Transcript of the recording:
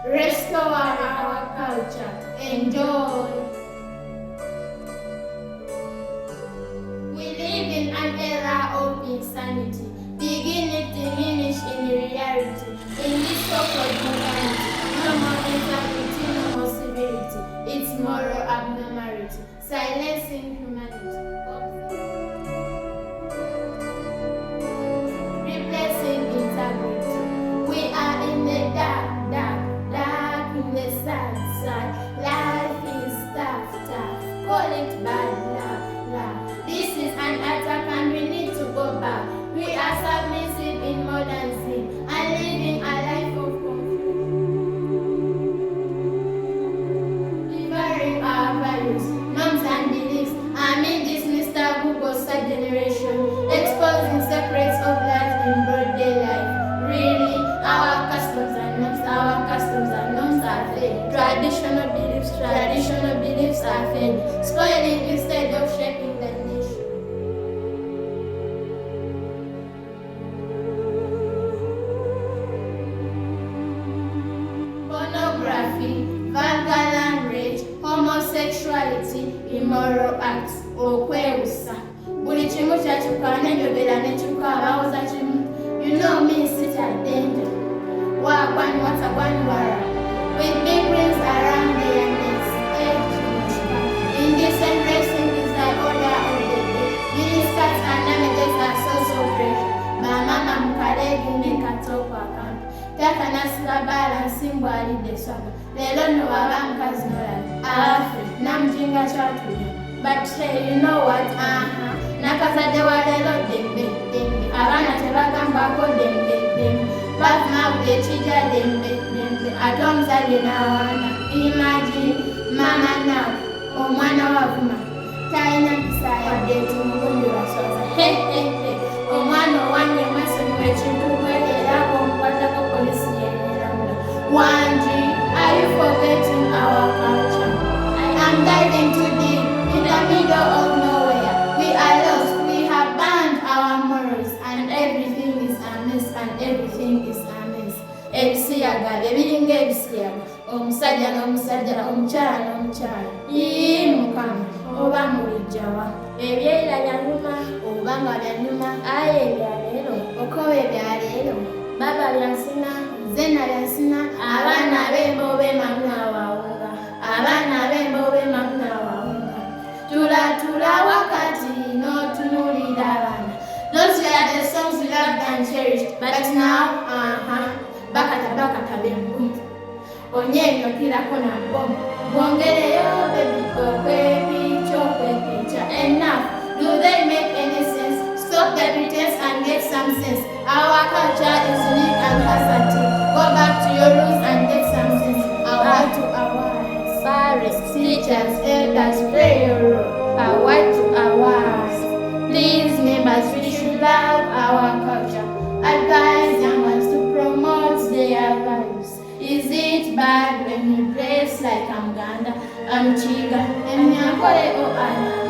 Restore our culture. Enjoy. We live in an era of insanity, beginning to diminish in reality. In this so-called humanity, no more integrity, no more civility. It's moral abnormality, silencing humanity. Replacing integrity. We are in the dark, dark, dark, in the sad, sad. Life is tough, tough. Call it bad luck, luck. This is an attack and we need to go back. We are submissive in modern sin and living a life of confusion. Delivering our values, norms and beliefs. I mean this Mr. Google's third generation, exposing secrets of life in broad daylight. Really, our customs and norms are fake. Traditional beliefs are fake. Spoiling instead of shaping the nation. Pornography, vulgar language, homosexuality, immoral acts, okwewusa. Buli kimu kyakyuka n'enjogera n'ekyuka abaawoza kimu. You know me, sit at danger. Wagwan, watagwan, wara. With big rings around their necks. Indecent dressing is the order of the day. Miniskirts and damages are so fresh. Bamama mukalegi n'ekatokwa akampi. Takanasika balansi mbwalidde swanga. Leero nno waba mukazi nolala. Afe, namujinga kyatulya. But hey, you know what? Nakazadde wa leero dembe, dembe. Abaana tebagambako dembe, dembe. Bavumavudde ekijja dembe, dembe. Ate omuzadde n'awaana. Imagine, mama nawe, omwana wavuma. Talina mpisa yadde tumugundi baswaza. He, he, he. Omwana owange mwesonyiwa ekintu bwe era bw'omukwatako poliisi yeeramula. Wanji, are you forgetting our culture? I'm diving too deep in the middle of nowhere. We are lost. We have banned our morals, and everything is amiss. Ebisiyaga, ebiringa ebisiyaga. Omusajja n'omusajja, omukyala n'omukyala. Yii Mukama, oba mulijjawa. Ebyeyira byannuma, oba nga byannuma. Aye ebyaleero, okoba ebyaleero. Baba byansina, nzenna byansina. Abaana ab'embo b'emamu awawunga. Abaana ab'embo b'emamu awawunga. Tulatula wakati n'otunuulira abaana. Those were the songs we loved and cherished, but now, bakata bembu. Onyenyo kirako na bomu. Bongereyo baby okwebicha. Enough. Do they make any sense? Stop the pretense and get some sense. Our culture is unique and versatile. Go back to your roots and get some sense. Award to awards. Parents, teachers, elders, play your role. Award to awards. Please, members, we should love our culture. Advise young ones to promote their values. Is it bad when you dress like Mganda, Mchiga, Mnyankole or Anna?